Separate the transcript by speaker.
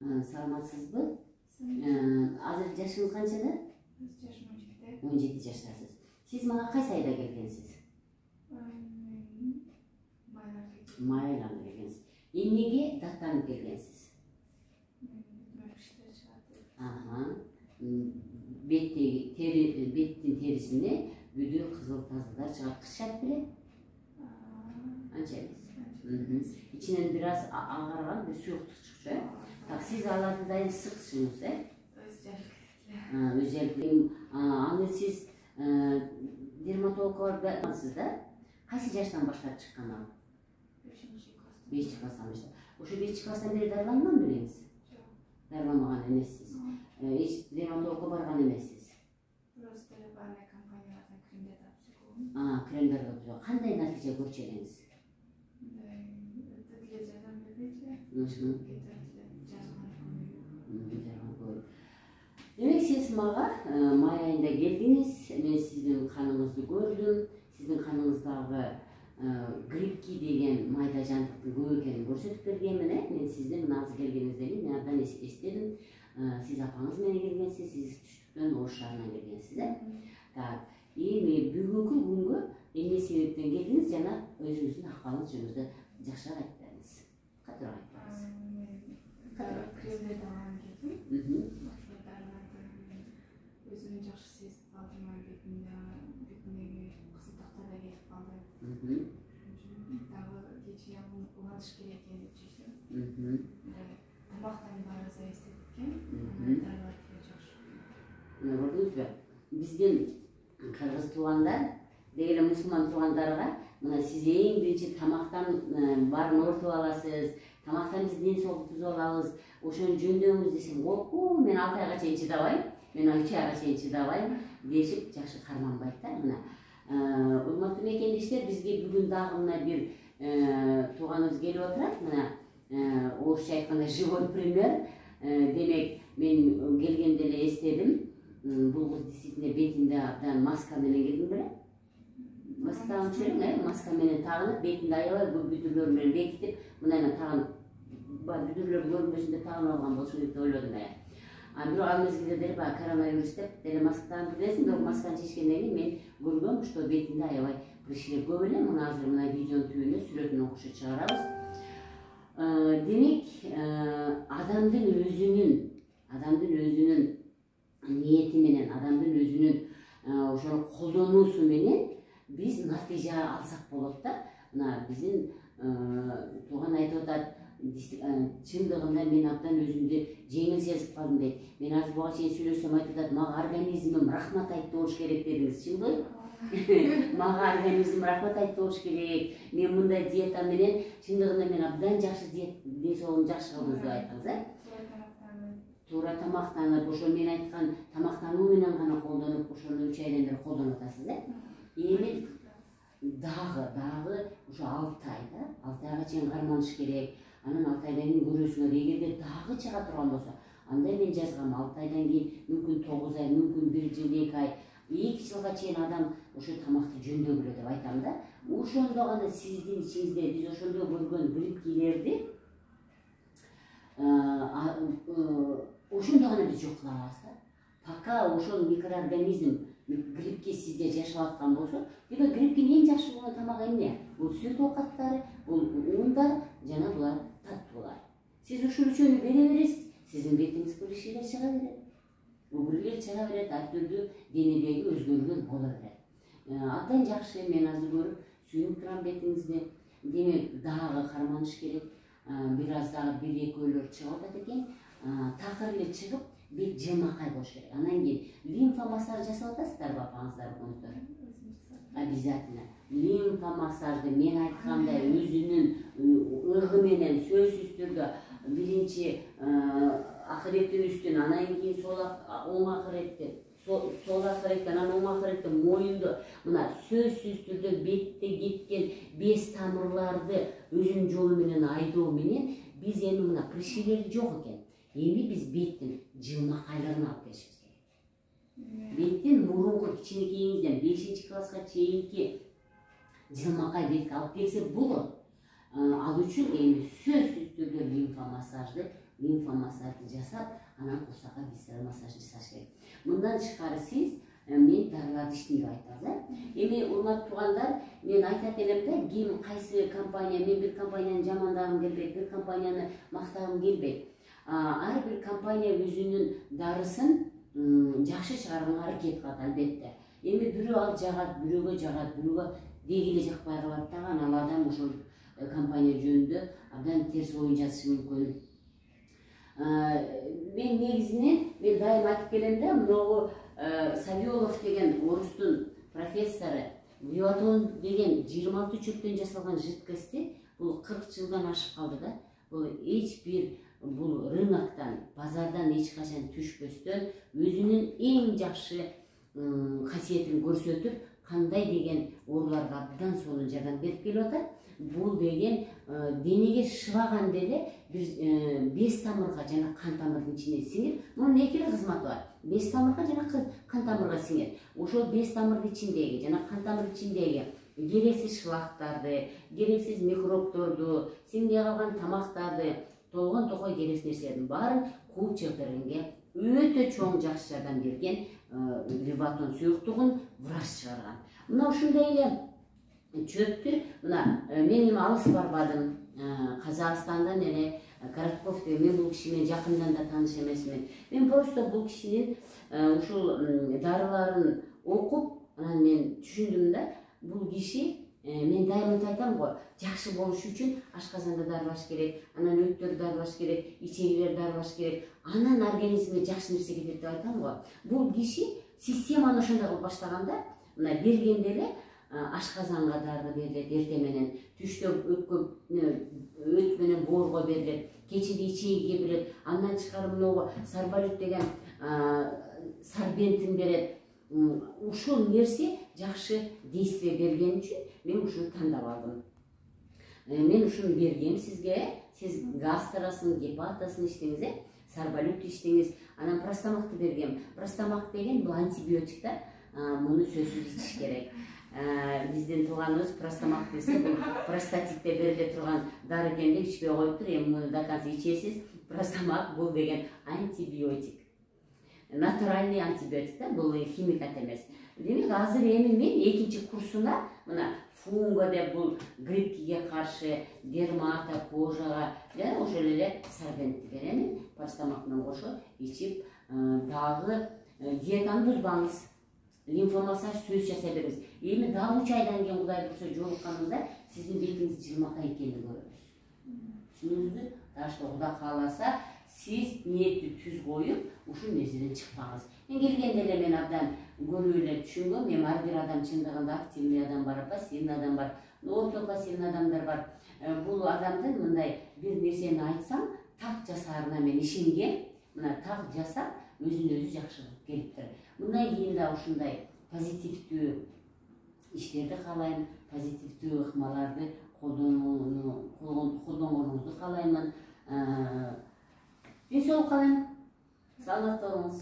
Speaker 1: Саламатсызбы? Азыр жашыңыз канчада?
Speaker 2: Жашым 17.
Speaker 1: 17 жаштасыз. Сиз мага кайсы айда келгенсиз? Май айларында келгенсиз. Эмнеге даттанып келгенсиз? Беттин терисине бүдү кызыл тазылдар чыгат. Кышат беле? Анча эмес. İçinden biraz ağargan bir suyukluk çıkıyor. Так, siz аларды дайым сыксыңыз, Özellikle. Аны siz дерматологка барсыз да? Кайсы жаштан баштап чыккан ал? 5 класстан баштап. Ошо 5 класстан бери дарыланган белеңиз?
Speaker 2: Жок.
Speaker 1: Дарыламаган эмессиз. Эч дерматологко барган эмессиз.
Speaker 2: Просто любая компаниялардан кремдер тапшырып.
Speaker 1: Кремдер тапшырып. Кандай натыйжа көрчү элеңиз? Demek siz mağa may ayında geldiniz, ben sizin kanınızı gördüm, sizin kanınızdagi gripki degen mayda jantıktın көп экенин көрсөтүп бергенмин. Мен сиздин азыр келгениңизден мен абдан эстедим. Siz апаңыз менен келгенсиз, siz түштүктөн Ош шаарынан келгенсиз, Так, эми бүгүнкү күнгө эмне себептен келдиңиз жана өзүңүздүн акыбалыңыз жөнүндө жакшыраак айтып бериңиз. Катар айтыңыз.
Speaker 2: Кремдерди алган келдим. Өзүмдү жакшы сезип калдым, бетимдеги кызыл тактар да кетип калды. Дагы кечээ улантыш керек экен деп чечтим. Тамактан баары зависит экен.
Speaker 1: Көрдүңүзбү? Биздин кыргыз туугандар, деги мусулман туугандарга мына сиз эң биринчи тамактан баарын ортоп аласыз, тамактан биз ден соолукту түзүп алабыз, ошону жөндөңүз десем, мен 6 айга чейин чыдабайм, мен 3 айга чейин чыдабайм дешип жакшы карманбайт да. Мына урматтуу мекендештер, бизге бүгүн дагы мына бир тууганыбыз келип отурат. Мына орусча айтканда живой пример. Демек, мен келгенде эле эстедим. Бул кыз действительно бетинде абдан маска менен келдим беле. Маска тагып жүрөң, маска менен тагынып, бетинде аябай көп бүдүрлөр менен бекитип, мындай тагынып, бүдүрлөр көрүнбөсүн деп тагынып алган болчу деп ойлодум. Бирок ал мезгилде деле коронавирус деп деле маска тагып билесиң, бирок масканы чечкенден кийин мен көргөм, что бетинде аябай прыщилер көп эле. Мына азыр мына видеонун түбүнө сүрөтүн окушу чыгарабыз. Демек, адамдын өзүнүн ниети менен, адамдын өзүнүн ошону колдонуусу менен биз натыйжа алсак болот да. Мына биздин тууган айтып атат, чындыгында мен абдан өзүмдү жеңил сезип калдым дейт. Мен азыр буга чейин сүйлөсөм айтып атат, мага организмим рахмат айтты болуш керек дедиңиз, чынбы? Мага организмим рахмат айтты болуш керек. Мен мындай диета менен чындыгында мен абдан жакшы ден соолугумду жакшы кылдым деп айттыңыз, Туура тамактанып, ошо мен айткан тамактануу менен гана колдонуп, ошону 3 айдан бери колдонуп атасыз, Эми дагы ошо 6 айда, 6 айга чейин карманыш керек. Анан 6 айдан кийин көрөсүңөр, эгерде дагы чыга турган болсо, анда мен жазгам 6 айдан кийин мүмкүн 9 ай, мүмкүн 1 жыл, 2 ай, 2 жылга чейин адам ошо тамакты жөндөп билет деп айтам да. Ошондо гана сиздин ичиңизде биз ошондо көргөн грипкилерди ошондо гана биз жок кыла алабыз да. Пока ошол микроорганизм грипке сизде жашап аткан болсо, демек грипкин эң жакшы болгон тамак эмне? Бул сүт оокаттары, бул ундар жана булар таттуулар. Сиз ушул үчөөнү бере бересиз, сиздин бетиңиз прыщилер чыга берет. Үгүрлөр чыга берет, ар түрдүү денедеги өзгөрүүлөр боло берет. Абдан жакшы, мен азыр көрүп сүйүнүп турам бетиңизди. Демек, дагы карманыш керек. Бир аз дагы 1-2 өйлөр чыгып атат экен. Такыр эле чыгып, бет жылмакай болуш керек. Анан кийин лимфа массаж жасап атасыздарбы апаңыздар, көздөр? Обязательно. Лимфа массажды мен айткандай өзүнүн ыргы менен сөзсүз түрдө биринчи акыреттүүбүздүн, анан кийин оң акыреттен, сол акыреттен, анан оң акыреттен моюнду, мына сөзсүз түрдө бетте кеткен бес тамырларды өзүнүн жолу менен айдоо менен биз эми мына прыщилер жок экен. Эми биз беттин жылмакайларын алып келишибиз керек. Беттин мурунку кичинекейиңизден 5-класска чейинки жылмакай бетке алып келсе болот. Ал үчүн эми сөзсүз түрдө лимфа массажды лимфа массажды жасап, анан курсакка висцераль массаж жасаш керек. Мындан тышкары сиз мен дарыларды иштейм деп айтабыз. Эми урматтуу туугандар, мен айтат элем да, ким кайсы компания, мен бир компанияны жамандагым келбейт, бир компанияны мактагым келбейт. Ар бир компания өзүнүн дарысын жакшы чыгарганга аракет кылат албетте. Эми бирөө ал жагат, бирөөгө жагат, бирөөгө дегеле жакпай калат дагы, ал адам ошол компания жөнүндө абдан терс оюн жазышы мүмкүн. Мен негизинен мен дайым айтып келем да, могу Савиолов деген орустун профессору Виватон деген 26 чөптөн жасалган жидкости бул 40 жылдан ашып калды да. Бул эч бир бул рыноктан, базардан эч качан түшпөстөн өзүнүн эң жакшы касиетин көрсөтүп, кандай деген ооруларга абдан сонун жардам берип келип атат. Бул деген денеге шыбаган деле бес тамырга жана кан тамырдын ичине сиңип, мунун эки эле кызматы бар. Бес тамырга жана кан тамырга сиңет. Ошол бес тамырдын ичиндеги жана кан тамырдын ичиндеги керексиз шлактарды, керексиз микробторду, сиңбей калган тамактарды, толгон токой керексиз нерселердин баарын кууп чыгып бергенге өтө чоң жакшы жардам берген Виватон суюктугун врач чыгарган. Мына ушундай эле чөптү, мына мен эми алыс барбадым. Казакстандан эле Коротков деген, мен бул киши менен жакындан да тааныш эмесмин. Мен просто бул кишинин ушул дарыларын окуп, анан мен түшүндүм да, бул киши, мен дайым айтам го, жакшы болуш үчүн ашказанда дарылаш керек, анан өттөрдү дарылаш керек, ичегилерди дарылаш керек, анан организмге жакшы нерсе кетет деп айтам го. Бул киши системаны ошондой кылып баштаганда, мына бергенде эле ашказанга дары берилет эртең менен, түштө өт менен боорго берилет, кечинде ичегиге берилет, андан тышкары мынау сарбалют деген сарбентин берет. Ушул нерсе жакшы действие берген үчүн мен ушуну тандап алдым. Мен ушуну бергем сизге, сиз гастросын, гепатосын иштеңиз, сарбалют иштеңиз, анан простамакты бергем. Простамак деген бул антибиотик да, муну сөзсүз ичиш керек. Биздин тууганыбыз простамак десе, бул простатитте бериле турган дары экен деп ичпей коюптур. Эми муну до конца ичесиз. Простамак бул деген антибиотик. Натуральный антибиотик да, бул химикат эмес. Демек, азыр эми мен экинчи курсуна мына фунга деп бул гриппке каршы, дермата, кожага жана ошол эле сарбентти беремин. Простамак менен кошо ичип, дагы диетаны бузбаңыз. Лимфомассаж сөз жасай бериңиз. Эми дагы 3 айдан кийин Кудай буйрса жолукканыбызда сиздин бетиңиз жылмакай экенин көрөбүз. Түшүндүңүзбү? Ташта Кудай кааласа, сиз ниетти түз коюп, ушул нерседен чыкпаңыз. Мен келгенде эле мен абдан көрүп эле түшүнгөм, эми ар бир адам чындыгында активный адам бар, пассивный адам бар, орто пассивный адамдар бар. Бул адамдын мындай бир нерсени айтсам, так жасаарына мен ишенгем. Мына так жасап, өзүн өзү жакшы кылып келиптир. Мындан кийин да ушундай позитивдүү иштерди каалайм, позитивдүү ыкмаларды колдонгонуңузду каалаймын. Ден соолук каалайм. Саламатта болуңуз.